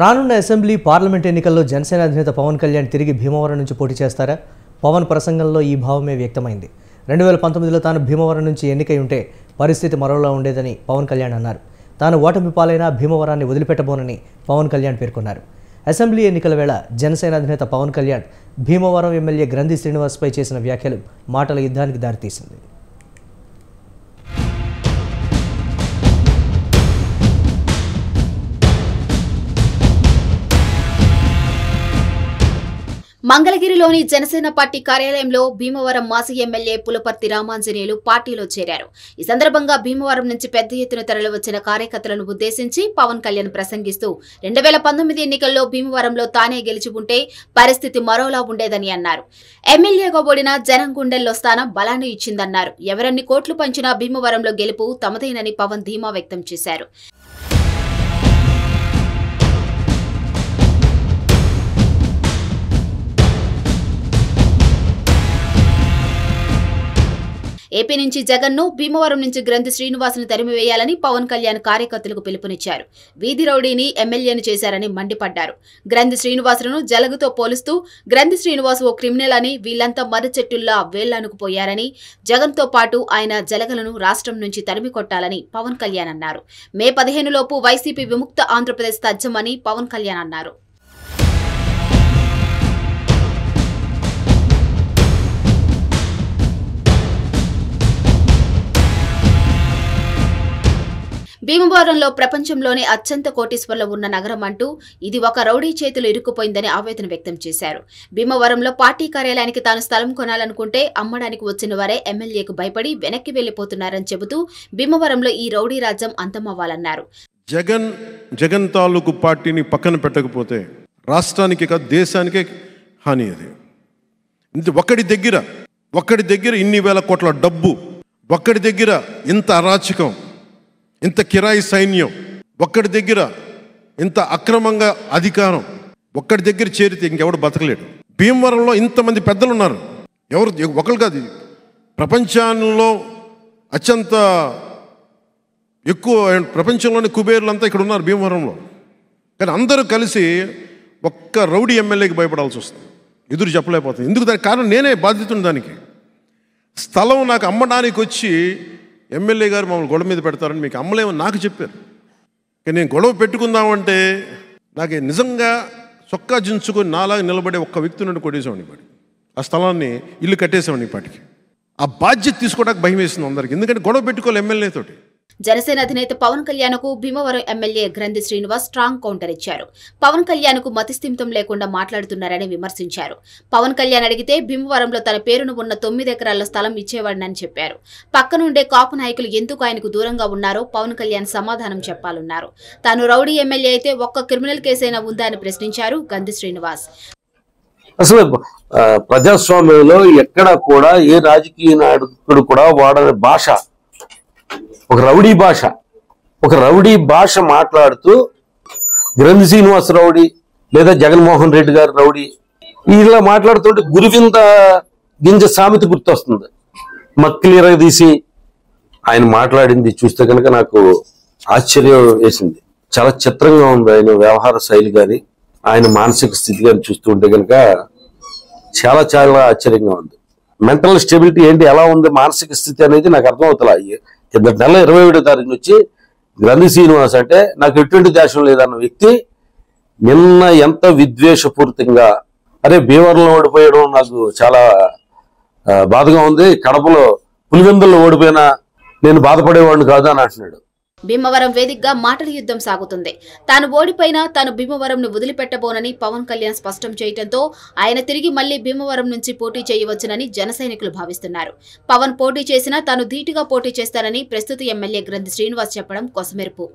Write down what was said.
రానున్న assembly parliament ఎన్నికల్లో జనసేన అధినేత పవన్ కళ్యాణ్ తిరిగి భీమవరం నుంచి పోటీ చేస్తారా? పవన్ ప్రసంగంలో ఈ భావమే వ్యక్తమైంది. 2019లో తాను భీమవరం నుంచి ఎన్నికై ఉంటే పరిస్థితి మరోలా ఉండేదని పవన్ కళ్యాణ్ అన్నారు. తాను ఓటమి పాలైనా భీమవరాన్ని వదిలిపెట్టబోనని పవన్ కళ్యాణ్ పేర్కొన్నారు. అసెంబ్లీ ఎన్నికల వేళ జనసేన అధినేత పవన్ కళ్యాణ్ భీమవరం ఎమ్మెల్యే గ్రంథి శ్రీనివాస్పై చేసిన వ్యాఖ్యలు మాటల యుద్ధానికి దారితీసింది. మంగళగిరిలోని జనసేన పార్టీ కార్యాలయంలో భీమవరం మాజీ ఎమ్మెల్యే పులపర్తి రామాంజనేయులు పార్టీలో చేరారు. ఈ సందర్భంగా భీమవరం నుంచి పెద్ద ఎత్తున తరలివచ్చిన కార్యకర్తలను ఉద్దేశించి పవన్ కళ్యాణ్ ప్రసంగిస్తూ 2019 ఎన్నికల్లో భీమవరంలో తానే గెలిచి ఉంటే పరిస్థితి మరోలా ఉండేదని అన్నారు. ఎమ్మెల్యేగా ఓడిన జనం గుండెల్లో స్థానం బలాన్ని ఇచ్చిందన్నారు. ఎవరన్ని కోట్లు పంచినా భీమవరంలో గెలుపు తమదేనని పవన్ ధీమా వ్యక్తం చేశారు. ఏపీ నుంచి జగన్ను, భీమవరం నుంచి గ్రంథి శ్రీనివాస్ను తరిమివేయాలని పవన్ కళ్యాణ్ కార్యకర్తలకు పిలుపునిచ్చారు. వీధి రౌడీని ఎమ్మెల్యేను చేశారని మండిపడ్డారు. గ్రంథి శ్రీనివాసులను జలగతో పోలుస్తూ గ్రంథి శ్రీనివాస్ ఓ క్రిమినల్ అని, వీళ్లంతా మర్రి చెట్టుల్లా వేళ్లనుకుపోయారని, జగన్తో పాటు ఆయన జలగలను రాష్ట్రం నుంచి తరిమి కొట్టాలని పవన్ కళ్యాణ్ అన్నారు. మే 15 లోపు వైసీపీ విముక్త ఆంధ్రప్రదేశ్ తథ్యమని పవన్ కళ్యాణ్ అన్నారు. భీమవరంలో ప్రపంచంలోనే అత్యంత కోటీశ్వర్లు ఉన్న నగరం అంటూ ఇది ఒక రౌడీ చేతులు ఇరుక్కుపోయిందని ఆవేదన వ్యక్తం చేశారు. భీమవరంలో పార్టీ కార్యాలయానికి తాను స్థలం కొనాలనుకుంటే అమ్మడానికి వచ్చిన వారే ఎమ్మెల్యేకు భయపడి వెనక్కి వెళ్లిపోతున్నారని చెబుతూ భీమవరంలో ఈ రౌడీ రాజ్యం అంతమవ్వాలన్నారు. జగన్ తాలూకు పార్టీని పక్కన పెట్టకపోతే రాష్ట్రానికి కాదు దేశానికే హాని. అది ఒక్కడి దగ్గర ఇన్ని వేల కోట్ల డబ్బు, ఒక్కడి దగ్గర ఇంత అరాచకం, ఇంత కిరాయి సైన్యం, ఒక్కడి దగ్గర ఇంత అక్రమంగా అధికారం, ఒక్కడి దగ్గర చేరితే ఇంకెవడు బతకలేడు. భీమవరంలో ఇంతమంది పెద్దలు ఉన్నారు, ఒకరు కాదు, ప్రపంచంలో అత్యంత ఎక్కువ ప్రపంచంలోని కుబేర్లంతా ఇక్కడ ఉన్నారు భీమవరంలో. కానీ అందరూ కలిసి ఒక్క రౌడీ ఎమ్మెల్యేకి భయపడాల్సి వస్తుంది, ఎదురు చెప్పలేకపోతుంది. ఎందుకు? దానికి కారణం నేనే బాధ్యతను. దానికి స్థలం నాకు అమ్మడానికి వచ్చి ఎమ్మెల్యే గారు మమ్మల్ని గొడవ మీద పెడతారని మీకు అమ్మలేమని నాకు చెప్పారు. కానీ నేను గొడవ పెట్టుకుందామంటే నాకు నిజంగా చొక్కా జించుకొని నాలాగా నిలబడే ఒక్క వ్యక్తి నుండి కొట్టేసామని పాటి ఆ స్థలాన్ని ఇల్లు కట్టేసామని పాటికి ఆ బాధ్యత తీసుకోవడానికి భయం వేసింది అందరికి. ఎందుకంటే గొడవ పెట్టుకోవాలి ఎమ్మెల్యేతోటి. జనసేన అధినేత పవన్ కళ్యాణ్ కు భీమవరం ఎమ్మెల్యే గ్రంథి శ్రీనివాస్ స్ట్రాంగ్ కౌంటర్ ఇచ్చారు. పవన్ కళ్యాణ్ కు మతిస్థిమితం లేకుండా మాట్లాడుతున్నారని విమర్శించారు. పవన్ కళ్యాణ్ అడిగితే భీమవరంలో తన పేరును ఉన్న 9 ఎకరాల స్థలం ఇచ్చేవాడినని చెప్పారు. పక్కనుండే కాపు నాయకులు ఎందుకు ఆయనకు దూరంగా ఉన్నారో పవన్ కళ్యాణ్ సమాధానం చెప్పాలన్నారు. తాను రౌడీ ఎమ్మెల్యే అయితే ఒక్క క్రిమినల్ కేసైనా ఉందా అని ప్రశ్నించారు గ్రంథి శ్రీనివాస్. అసలు ప్రజాస్వామ్యంలో ఎక్కడ కూడా ఏ రాజకీయ నాయకుడు కూడా వాడని భాష ఒక రౌడీ భాష మాట్లాడుతూ గ్రంథి శ్రీనివాస్ రౌడీ లేదా జగన్మోహన్ రెడ్డి గారు రౌడీ ఇలా మాట్లాడుతుంటే గురువింద గింజ సామెత గుర్తొస్తుంది. క్లియర్ గా తీసి ఆయన మాట్లాడింది చూస్తే కనుక నాకు ఆశ్చర్యం వేసింది. చాలా చిత్రంగా ఉంది ఆయన వ్యవహార శైలి గాని, ఆయన మానసిక స్థితి గాని చూస్తుంటే కనుక చాలా చాలా ఆశ్చర్యంగా ఉంది. మెంటల్ స్టెబిలిటీ ఏంటి, ఎలా ఉంది మానసిక స్థితి అనేది నాకు అర్థం అవుతలా. కిందటి నెల 27వ తారీఖు నుంచి గ్రంథి శ్రీనివాస్ అంటే నాకు ఎటువంటి దేశం లేదన్న వ్యక్తి నిన్న ఎంత విద్వేషపూరితంగా అరే భీమవరంలో ఓడిపోయడం నాకు చాలా బాధగా ఉంది, కడపలో పులివెందుల్లో ఓడిపోయినా నేను బాధపడేవాడిని కాదు అని అంటున్నాడు. భీమవరం వేదికగా మాటల యుద్ధం సాగుతుంది. తాను ఓడిపోయినా తాను భీమవరంను వదిలిపెట్టబోనని పవన్ కళ్యాణ్ స్పష్టం చేయడంతో ఆయన తిరిగి మళ్లీ భీమవరం నుంచి పోటీ చేయవచ్చునని జన సైనికులు భావిస్తున్నారు. పవన్ పోటీ చేసినా తాను ధీటుగా పోటీ చేస్తానని ప్రస్తుత ఎమ్మెల్యే గ్రంథి శ్రీనివాస్ చెప్పడం కొసమెరుపు.